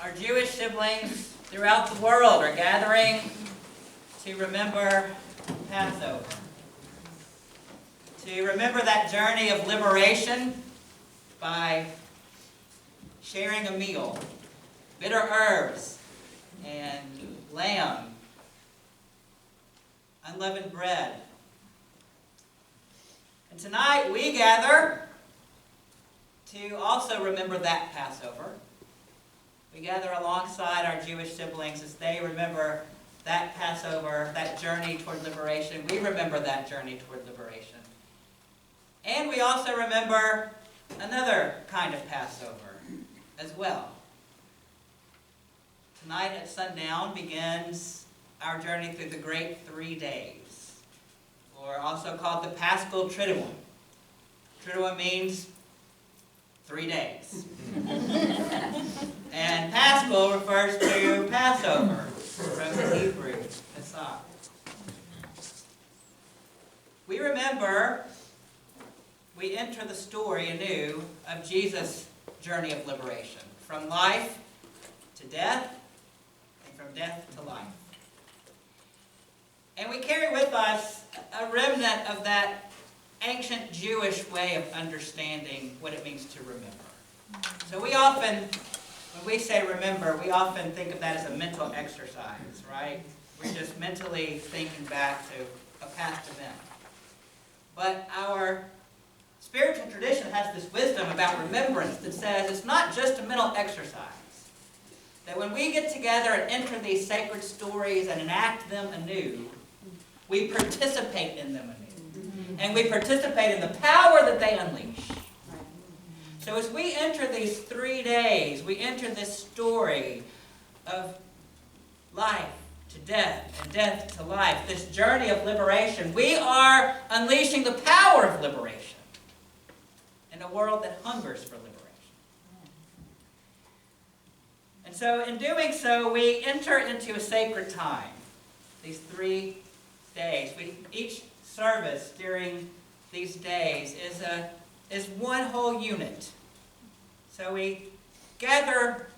Our Jewish siblings throughout the world are gathering to remember Passover. To remember that journey of liberation by sharing a meal, bitter herbs and lamb, unleavened bread. And tonight we gather to also remember that Passover. We gather alongside our Jewish siblings as they remember that Passover, that journey toward liberation. We remember that journey toward liberation. And we also remember another kind of Passover as well. Tonight at sundown begins our journey through the great 3 days, or also called the Paschal Triduum. Triduum means 3 days. And Paschal refers to Passover from the Hebrew, Pesach. We enter the story anew of Jesus' journey of liberation, from life to death, and from death to life. And we carry with us a remnant of that ancient Jewish way of understanding what it means to remember. So we often, when we say remember, we often think of that as a mental exercise, right? We're just mentally thinking back to a past event. But our spiritual tradition has this wisdom about remembrance that says it's not just a mental exercise. That when we get together and enter these sacred stories and enact them anew, we participate in them anew. And we participate in the power that they unleash. So as we enter these 3 days, we enter this story of life to death and death to life, this journey of liberation. We are unleashing the power of liberation in a world that hungers for liberation. And so in doing so, we enter into a sacred time, these 3 days. Each service during these days is one whole unit. So we gather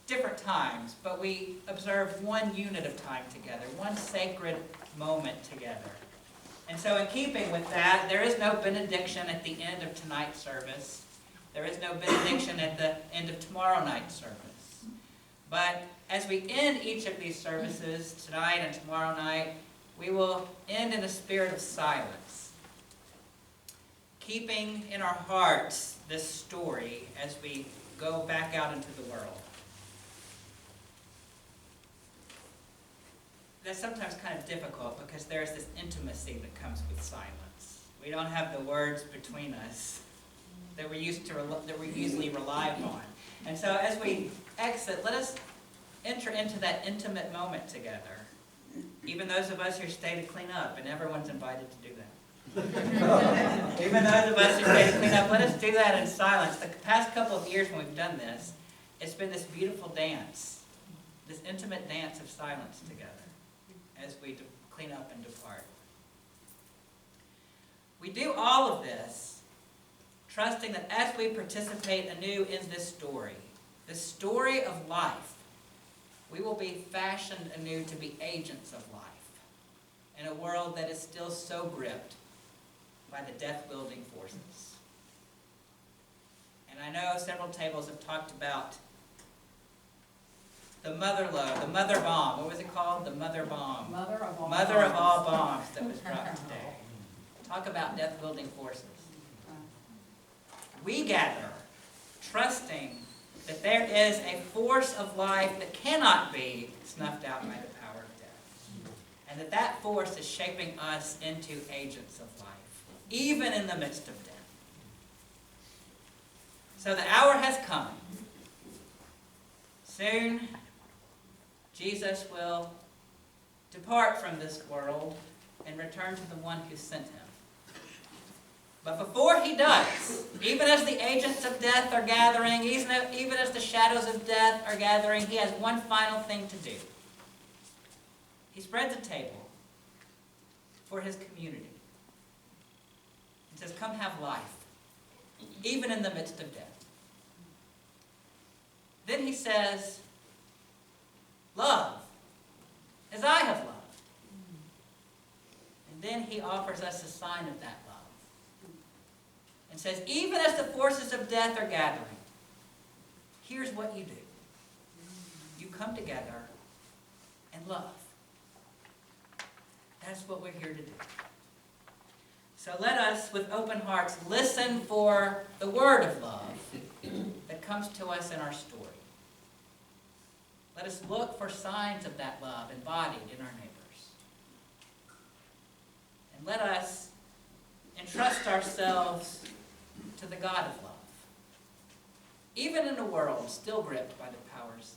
different times, but we observe one unit of time together, one sacred moment together. And so in keeping with that, there is no benediction at the end of tonight's service. There is no benediction at the end of tomorrow night's service. But as we end each of these services, tonight and tomorrow night, we will end in a spirit of silence, keeping in our hearts this story as we go back out into the world. That's sometimes kind of difficult because there's this intimacy that comes with silence. We don't have the words between us that we usually rely upon. And so as we exit, let us enter into that intimate moment together. Even those of us who stay to clean up, and everyone's invited to do that. Even those of us who stay to clean up, let us do that in silence. The past couple of years when we've done this, it's been this beautiful dance, this intimate dance of silence together as we clean up and depart. We do all of this trusting that as we participate anew in this story of life, we will be fashioned anew to be agents of life in a world that is still so gripped by the death-wielding forces. And I know several tables have talked about the mother lode, the mother bomb. What was it called? The mother bomb. Mother of all bombs that was dropped today. Talk about death-wielding forces. We gather trusting that there is a force of life that cannot be snuffed out by the power of death. And that force is shaping us into agents of life, even in the midst of death. So the hour has come. Soon, Jesus will depart from this world and return to the one who sent him. But before he does, even as the agents of death are gathering, even as the shadows of death are gathering, he has one final thing to do. He spreads a table for his community. He says, "Come have life, even in the midst of death." Then he says, love, as I have loved. And then he offers us a sign of that love. And says, even as the forces of death are gathering, here's what you do. You come together and love. That's what we're here to do. So let us, with open hearts, listen for the word of love that comes to us in our story. Let us look for signs of that love embodied in our neighbors. And let us entrust ourselves to the God of love, even in a world still gripped by the powers